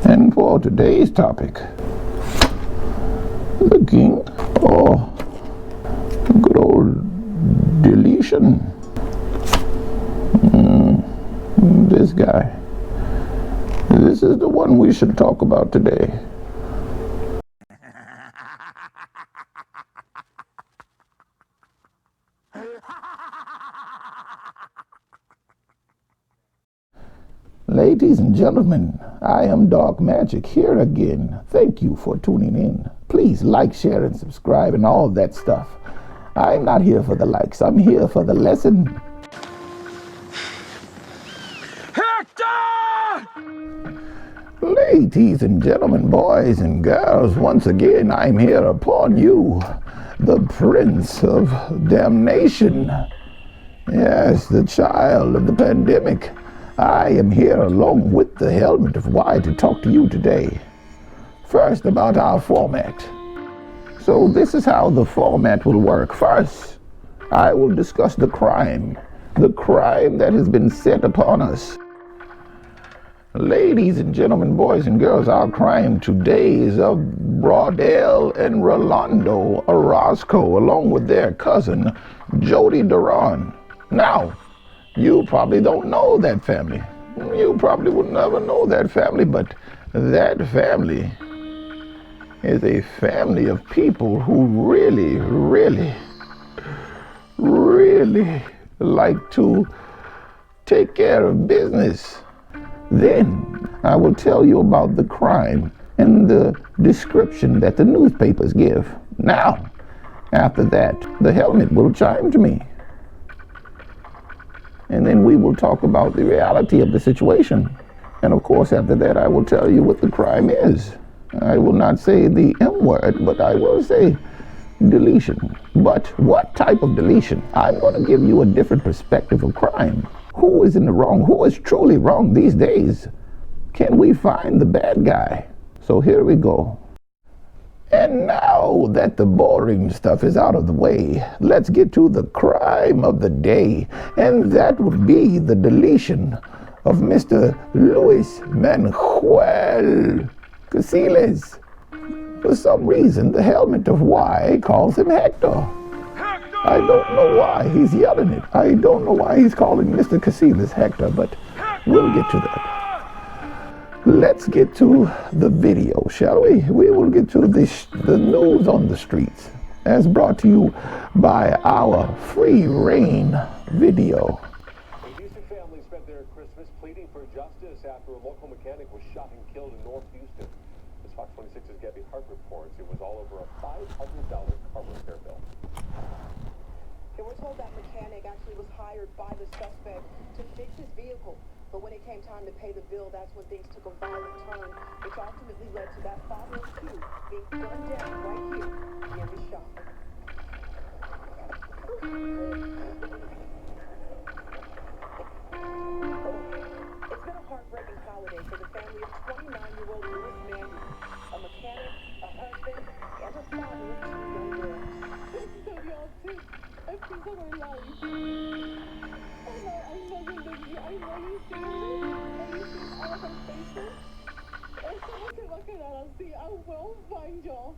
And for today's topic, looking for good old deletion. This guy. This is the one we should talk about today. Ladies and gentlemen, I am Dark Magic here again. Thank you for tuning in. Please like, share, and subscribe and all that stuff. I'm not here for the likes. I'm here for the lesson. Ladies and gentlemen, boys and girls, once again I'm here upon you, the Prince of Damnation. Yes, the child of the pandemic. I am here along with the Helmet of Why to talk to you today. First, about our format. So this is how the format will work. First, I will discuss the crime that has been set upon us. Ladies and gentlemen, boys and girls, our crime today is of Braudel and Rolando Orozco, along with their cousin, Jody Duran. Now, you probably don't know that family. You probably would never know that family, but that family is a family of people who really like to take care of business. Then I will tell you about the crime and the description that the newspapers give. Now, after that, the Helmet will chime to me. And then we will talk about the reality of the situation. And of course, after that, I will tell you what the crime is. I will not say the M word, but I will say deletion. But what type of deletion? I'm going to give you a different perspective of crime. Who is in the wrong? Who is truly wrong these days? Can we find the bad guy? So here we go. And now that the boring stuff is out of the way, let's get to the crime of the day. And that would be the deletion of Mr. Luis Manuel Casillas. For some reason, the Helmet of Why calls him Hector. I don't know why he's yelling it. I don't know why he's calling Mr. Casillas Hector, but we'll get to that. Let's get to the video, shall we? We will get to the news on the streets, as brought to you by our Free Reign video. A Houston family spent their Christmas pleading for justice after a local mechanic was shot and killed in North Houston. As Fox 26's Gabby Hart reports, it was all over a $500 car repair bill. We're told that mechanic actually was hired by the suspect to fix his vehicle. But when it came time to pay the bill, that's when things took a violent turn, which ultimately led to that father of two being gunned down right here near his shop. It's been a heartbreaking holiday for the family of 29-year-old Louis Manuel, a mechanic, a husband, and a father of two young girls. So y'all too. A piece of our life. I know you love you. I know you see this. And you see all of our faces. And someone can look at us and see, I will find y'all.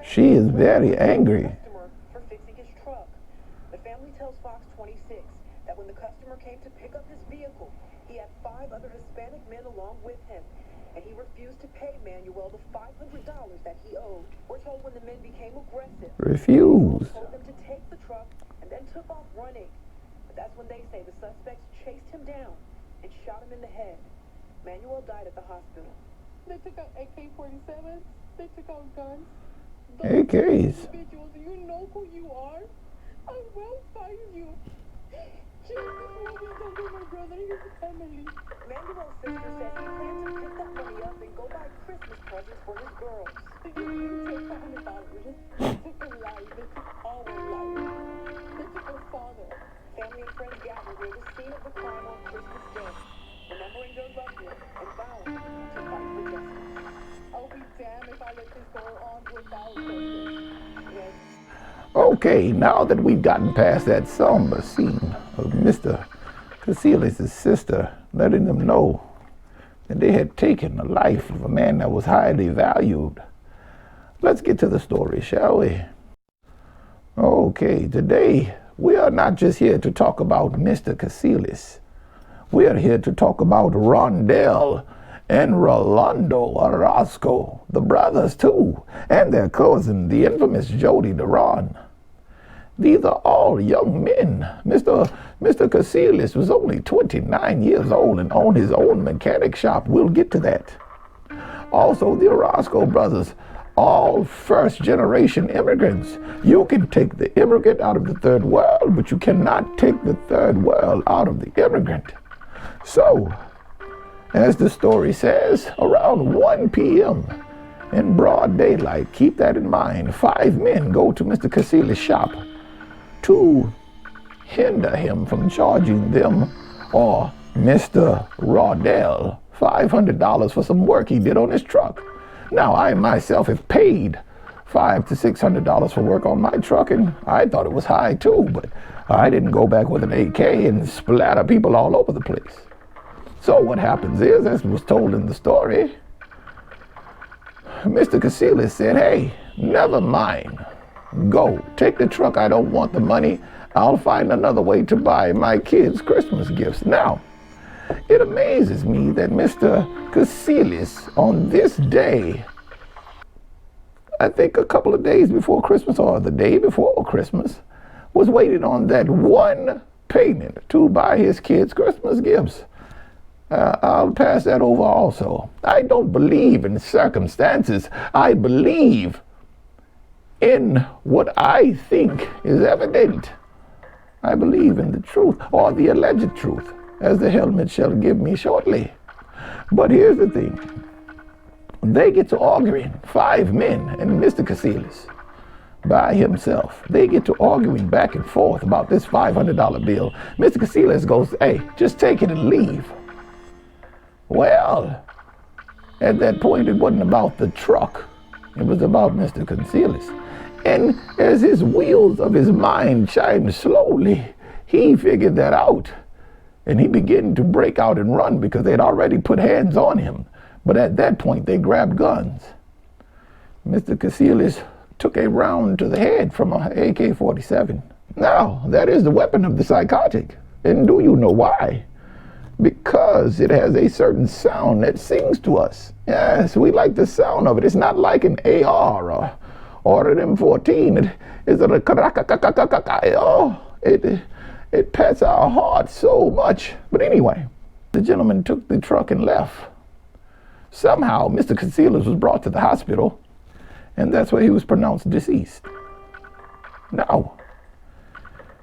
She is very angry. For fixing his truck. The family tells Fox 26 that when the customer came to pick up his vehicle, he had 5 other Hispanic men along with him. And he refused to pay Manuel the $500 that he owed. We're told when the men became aggressive, Refused. told them to take the truck and then took off running. But that's when they say the suspects chased him down and shot him in the head. Manuel died at the hospital. They took out AK-47s. They took out guns. AKs. Individuals, you know who you are. I will find you. Jesus will be under my brother and his family. Manuel's sister says he plans to pick that money up and go buy Christmas presents for his girls. They took $500. They took a life. They took our life. They took our father. Family and friends gathered near the scene of the crime on Christmas Day, remembering their loved one and vowing to fight for justice. I'll be damned if I let this go on without justice. Yes. Okay, now that we've gotten past that somber scene of Mr. Casillas' sister, letting them know that they had taken the life of a man that was highly valued. Let's get to the story, shall we? Okay, today we are not just here to talk about Mr. Casillas. We are here to talk about Rondell and Rolando Orozco, the brothers too, and their cousin, the infamous Jody Duran. These are all young men. Mr. Casillas was only 29 years old and owned his own mechanic shop. We'll get to that. Also, the Orozco brothers, all first-generation immigrants. You can take the immigrant out of the third world, but you cannot take the third world out of the immigrant. So, as the story says, around 1 p.m. in broad daylight, keep that in mind, 5 men go to Mr. Casillas' shop to hinder him from charging them or Mr. Rondell $500 for some work he did on his truck. Now, I myself have paid $500 to $600 for work on my truck, and I thought it was high too, but I didn't go back with an AK and splatter people all over the place. So what happens is, as was told in the story, Mr. Casillas said, hey, never mind. Go, take the truck. I don't want the money. I'll find another way to buy my kids Christmas gifts. Now, it amazes me that Mr. Casillas on this day, I think a couple of days before Christmas or the day before Christmas, was waiting on that one payment to buy his kids Christmas gifts. I'll pass that over also. I don't believe in circumstances. I believe in what I think is evident. I believe in the truth, or the alleged truth, as the helmet shall give me shortly. But here's the thing. They get to arguing, 5 men and Mr. Casillas by himself. They get to arguing back and forth about this $500 bill. Mr. Casillas goes, hey, just take it and leave. Well, at that point, it wasn't about the truck. It was about Mr. Casillas. And as his wheels of his mind chimed slowly, he figured that out. And he began to break out and run because they'd already put hands on him. But at that point, they grabbed guns. Mr. Casillas took a round to the head from an AK-47. Now, that is the weapon of the psychotic. And do you know why? Because it has a certain sound that sings to us. Yes, we like the sound of it. It's not like an AR or an M14. It's it pets our hearts so much. But anyway, the gentleman took the truck and left. Somehow, Mr. Casillas was brought to the hospital, and that's where he was pronounced deceased. Now,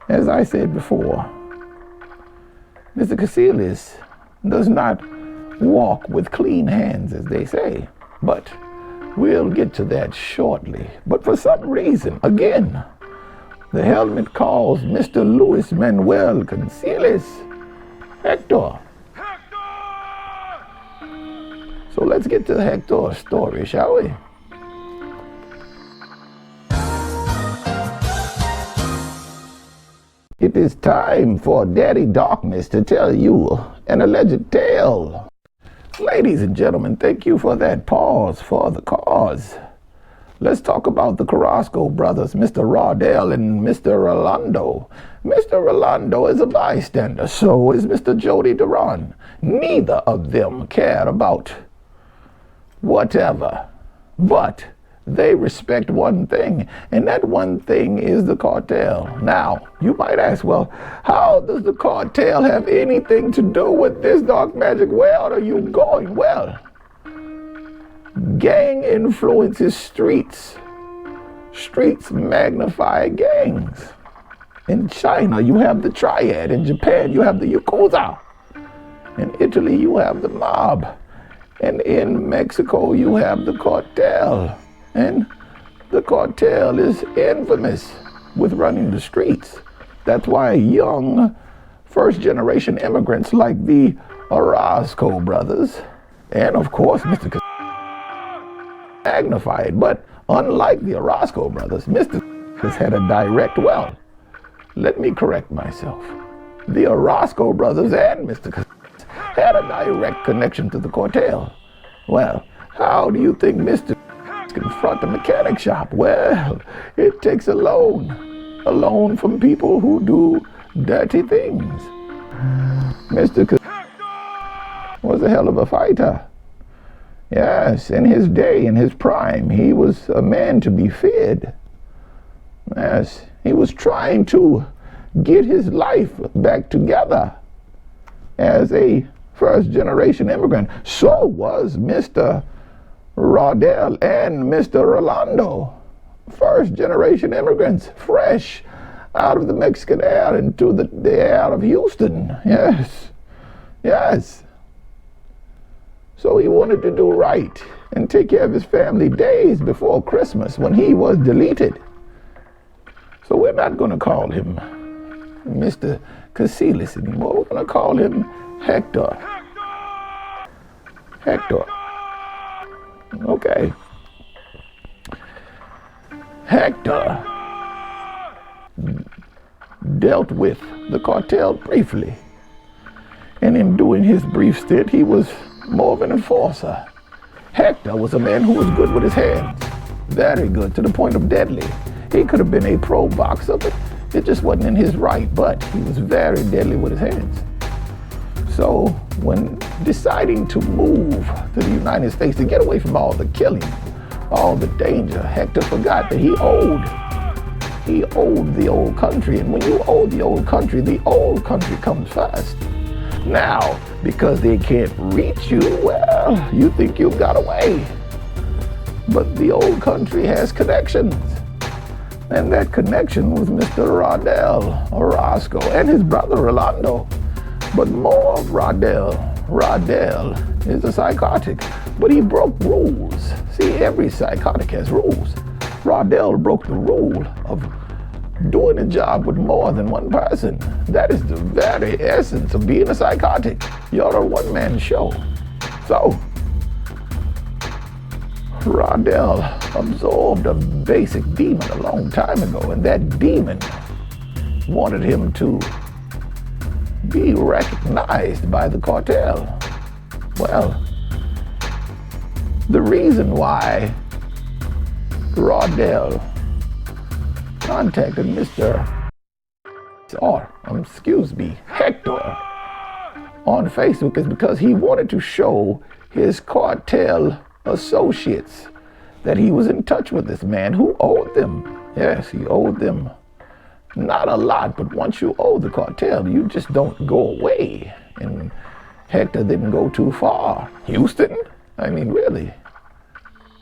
as I said before, Mr. Casillas does not walk with clean hands, as they say, but we'll get to that shortly. But for some reason, again, the helmet calls Mr. Luis Manuel Casillas Hector. So let's get to Hector's story, shall we? It is time for Daddy Darkness to tell you an alleged tale. Ladies and gentlemen, thank you for that pause for the cause. Let's talk about the Carrasco brothers, Mr. Rondell and Mr. Rolando. Mr. Rolando is a bystander, so is Mr. Jody Duran. Neither of them care about whatever, but they respect one thing, and that one thing is the cartel. Now, you might ask, well, how does the cartel have anything to do with this dark magic? Where are you going? Well, gang influences streets. Streets magnify gangs. In China, you have the triad. In Japan, you have the Yakuza. In Italy, you have the mob. And in Mexico, you have the cartel. And the cartel is infamous with running the streets. That's why young first-generation immigrants like the Orozco brothers, and of course Mr. magnified, but unlike the Orozco brothers, Mr. has had a direct, well, let me correct myself. the Orozco brothers and Mr. Casillas had a direct connection to the cartel. Well, how do you think Mr. confront the mechanic shop? Well, it takes a loan from people who do dirty things. Mr. Casillas was a hell of a fighter. Yes, in his day, in his prime, he was a man to be feared. Yes, he was trying to get his life back together as a first-generation immigrant. So was Mr. Rodell and Mr. Rolando, first-generation immigrants, fresh out of the Mexican air into the air of Houston. Yes. So he wanted to do right and take care of his family days before Christmas when he was deleted. So we're not going to call him Mr. Casillas anymore. We're going to call him Hector. Hector. Okay. Hector dealt with the cartel briefly. And in doing his brief stint, he was more of an enforcer. Hector was a man who was good with his hands. Very good, to the point of deadly. He could have been a pro boxer, but it just wasn't in his right. But he was very deadly with his hands. So when deciding to move to the United States to get away from all the killing, all the danger, Hector forgot that he owed the old country. And when you owe the old country comes first. Now, because they can't reach you, well, you think you've got away. But the old country has connections. And that connection was Mr. Rodell Orozco and his brother Rolando. But more of Rodell. Rodell is a psychotic, but he broke rules. See, every psychotic has rules. Rodell broke the rule of doing a job with more than one person. That is the very essence of being a psychotic. You're a one-man show. So, Rodell absorbed a basic demon a long time ago, and that demon wanted him to be recognized by the cartel. Well, the reason why Rodell contacted Hector on Facebook is because he wanted to show his cartel associates that he was in touch with this man who owed them. Yes, he owed them not a lot, but once you owe the cartel, you just don't go away. And Hector didn't go too far. Houston? I mean, really?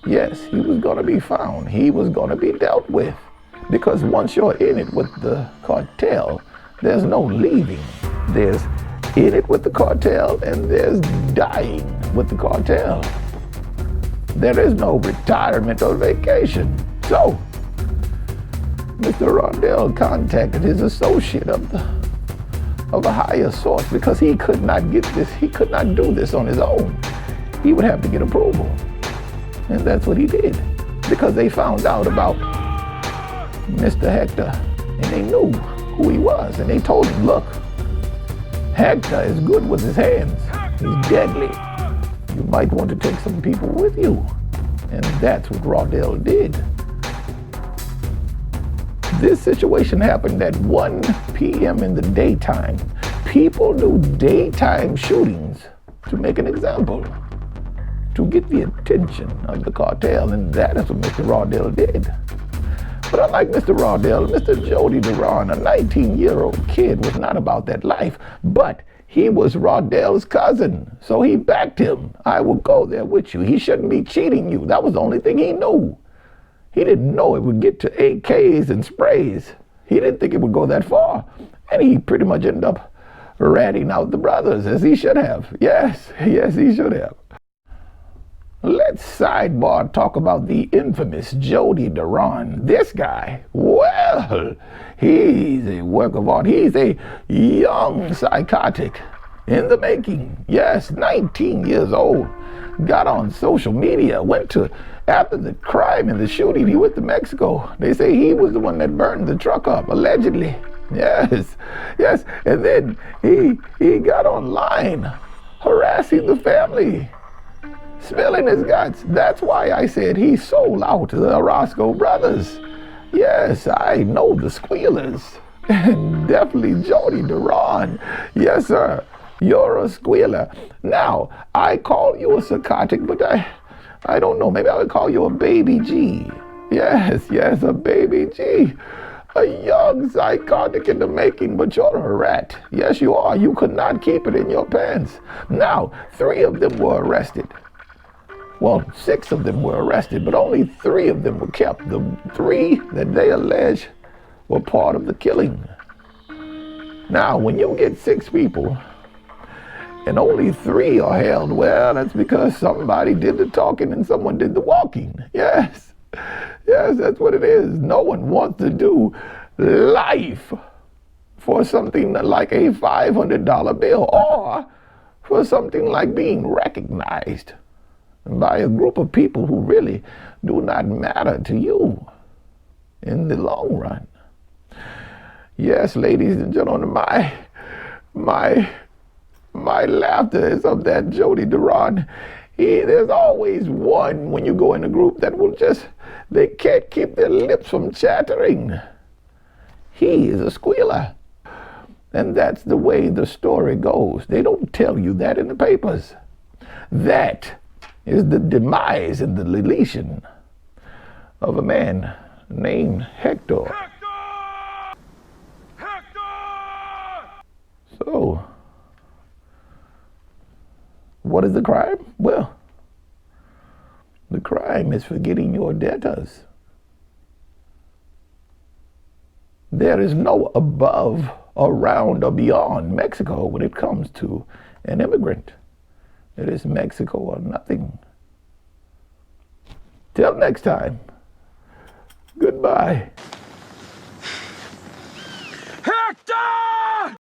Yes, he was going to be found. He was going to be dealt with. Because once you're in it with the cartel, there's no leaving. There's in it with the cartel and there's dying with the cartel. There is no retirement or vacation. So, Mr. Rodell contacted his associate of a higher sort because he could not get this, he could not do this on his own. He would have to get approval. And that's what he did. Because they found out about Mr. Hector and they knew who he was. And they told him, look, Hector is good with his hands. He's deadly. You might want to take some people with you. And that's what Rodell did. This situation happened at 1 p.m. in the daytime. People do daytime shootings to make an example, to get the attention of the cartel, and that is what Mr. Rodell did. But unlike Mr. Rodell, Mr. Jody Duran, a 19-year-old kid, was not about that life, but he was Rodell's cousin, so he backed him. I will go there with you. He shouldn't be cheating you. That was the only thing he knew. He didn't know it would get to AKs and sprays. He didn't think it would go that far. And he pretty much ended up ratting out the brothers, as he should have. Yes, he should have. Let's sidebar talk about the infamous Jody Duran. This guy, well, he's a work of art. He's a young psychotic in the making. Yes, 19 years old. Got on social media, after the crime and the shooting, he went to Mexico. They say he was the one that burned the truck up, allegedly. Yes, yes. And then he got online harassing the family, spilling his guts. That's why I said he sold out the Orozco brothers. Yes, I know the squealers. And definitely Jody Duran. Yes, sir. You're a squealer. Now, I call you a psychotic, but I don't know. Maybe I would call you a baby G. Yes, yes, a baby G. A young psychotic in the making, but you're a rat. Yes, you are. You could not keep it in your pants. Now, 3 of them were arrested. Well, 6 of them were arrested, but only 3 of them were kept. The 3 that they allege were part of the killing. Now, when you get 6 people and only 3 are held, well, that's because somebody did the talking and someone did the walking. Yes, yes, that's what it is. No one wants to do life for something like a $500 bill or for something like being recognized by a group of people who really do not matter to you in the long run. Yes, ladies and gentlemen, my laughter is of that Jody Duran. There's always one when you go in a group that will they can't keep their lips from chattering. He is a squealer. And that's the way the story goes. They don't tell you that in the papers. That is the demise and the deletion of a man named Hector. So, what is the crime? Well, the crime is forgetting your debtors. There is no above, around, or beyond Mexico when it comes to an immigrant. It is Mexico or nothing. Till next time, goodbye. Hector!